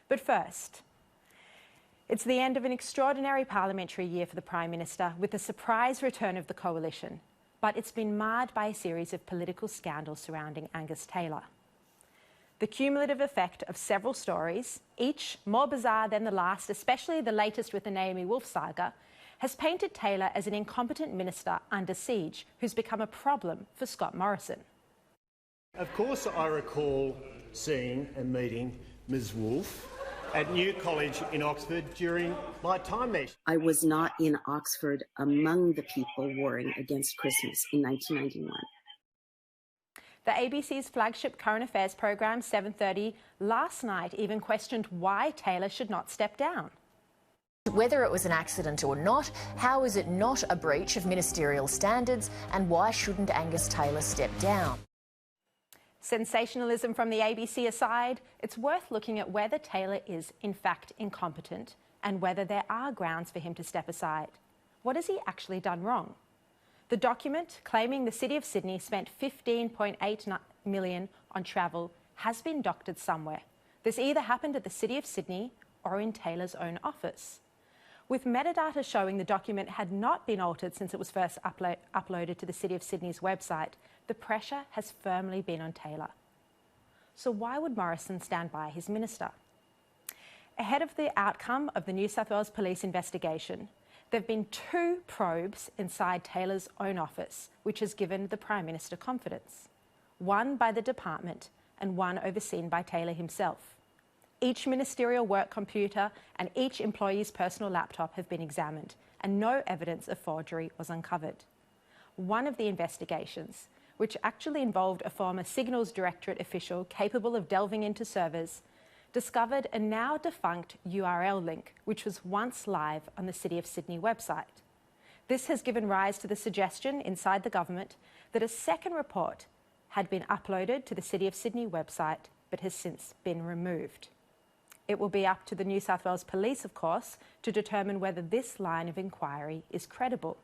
But first, it's the end of an extraordinary parliamentary year for the Prime Minister with the surprise return of the coalition, but it's been marred by a series of political scandals surrounding Angus Taylor. The cumulative effect of several stories, each more bizarre than the last, especially the latest with the Naomi Wolf saga, has painted Taylor as an incompetent minister under siege who's become a problem for Scott Morrison. Of course, I recall seeing and meeting Ms Wolf at New College in Oxford during my time there. I was not in Oxford among the people warring against Christmas in 1991. The ABC's flagship current affairs programme, 7:30, last night even questioned why Taylor should not step down. Whether it was an accident or not, how is it not a breach of ministerial standards, and why shouldn't Angus Taylor step down? Sensationalism from the ABC aside, it's worth looking at whether Taylor is in fact incompetent and whether there are grounds for him to step aside. What has he actually done wrong? The document claiming the City of Sydney spent $15.8 million on travel has been doctored somewhere. This either happened at the City of Sydney or in Taylor's own office. With metadata showing the document had not been altered since it was first uploaded to the City of Sydney's website, the pressure has firmly been on Taylor. So why would Morrison stand by his minister? Ahead of the outcome of the New South Wales Police investigation, there have been 2 probes inside Taylor's own office, which has given the Prime Minister confidence. One by the department and one overseen by Taylor himself. Each ministerial work computer and each employee's personal laptop have been examined, and no evidence of forgery was uncovered. One of the investigations, which actually involved a former Signals Directorate official capable of delving into servers, discovered a now defunct URL link, which was once live on the City of Sydney website. This has given rise to the suggestion inside the government that a second report had been uploaded to the City of Sydney website, but has since been removed. It will be up to the New South Wales Police, of course, to determine whether this line of inquiry is credible.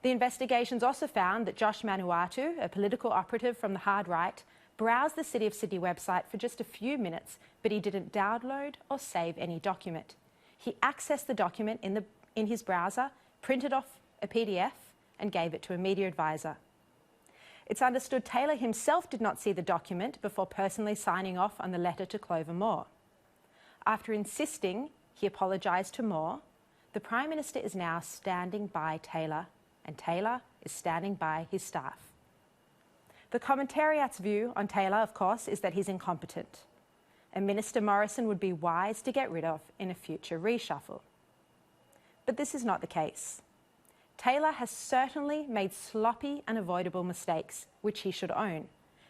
The investigations also found that Josh Manuatu, a political operative from the hard right, browsed the City of Sydney website for just a few minutes, but he didn't download or save any document. He accessed the document in his browser, printed off a PDF and gave it to a media advisor. It's understood Taylor himself did not see the document before personally signing off on the letter to Clover Moore. After insisting he apologised to Moore, the Prime Minister is now standing by Taylor, and Taylor is standing by his staff. The commentariat's view on Taylor, of course, is that he's incompetent. A Minister Morrison would be wise to get rid of in a future reshuffle. But this is not the case. Taylor has certainly made sloppy and avoidable mistakes, which he should own.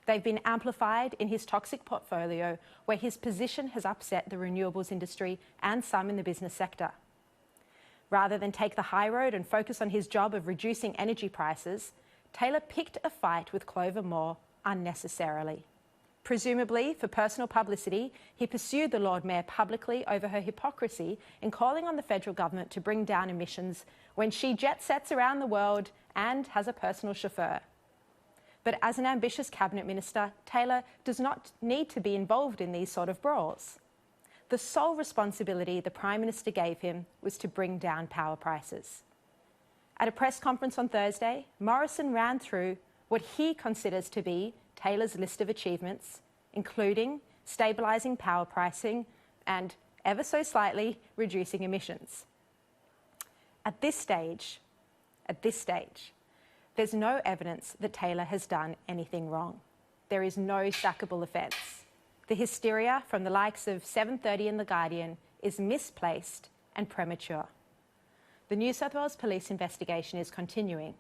They've been amplified in his toxic portfolio, where his position has upset the renewables industry and some in the business sector. Rather than take the high road and focus on his job of reducing energy prices, Taylor picked a fight with Clover Moore unnecessarily. Presumably for personal publicity, he pursued the Lord Mayor publicly over her hypocrisy in calling on the federal government to bring down emissions when she jet sets around the world and has a personal chauffeur. But as an ambitious cabinet minister, Taylor does not need to be involved in these sort of brawls. The sole responsibility the Prime Minister gave him was to bring down power prices. At a press conference on Thursday, Morrison ran through what he considers to be Taylor's list of achievements, including stabilising power pricing and, ever so slightly, reducing emissions. At this stage, there's no evidence that Taylor has done anything wrong. There is no sackable offence. The hysteria from the likes of 7:30 and The Guardian is misplaced and premature. The New South Wales Police investigation is continuing,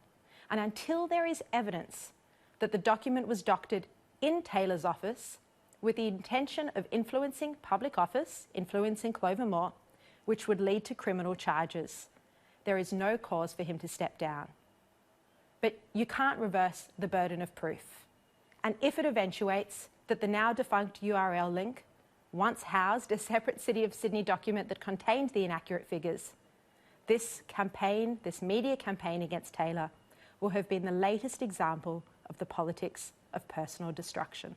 and until there is evidence that the document was doctored in Taylor's office with the intention of influencing public office, influencing Clover Moore, which would lead to criminal charges, there is no cause for him to step down. But you can't reverse the burden of proof. And if it eventuates that the now defunct URL link once housed a separate City of Sydney document that contained the inaccurate figures, this media campaign against Taylor will have been the latest example of the politics of personal destruction.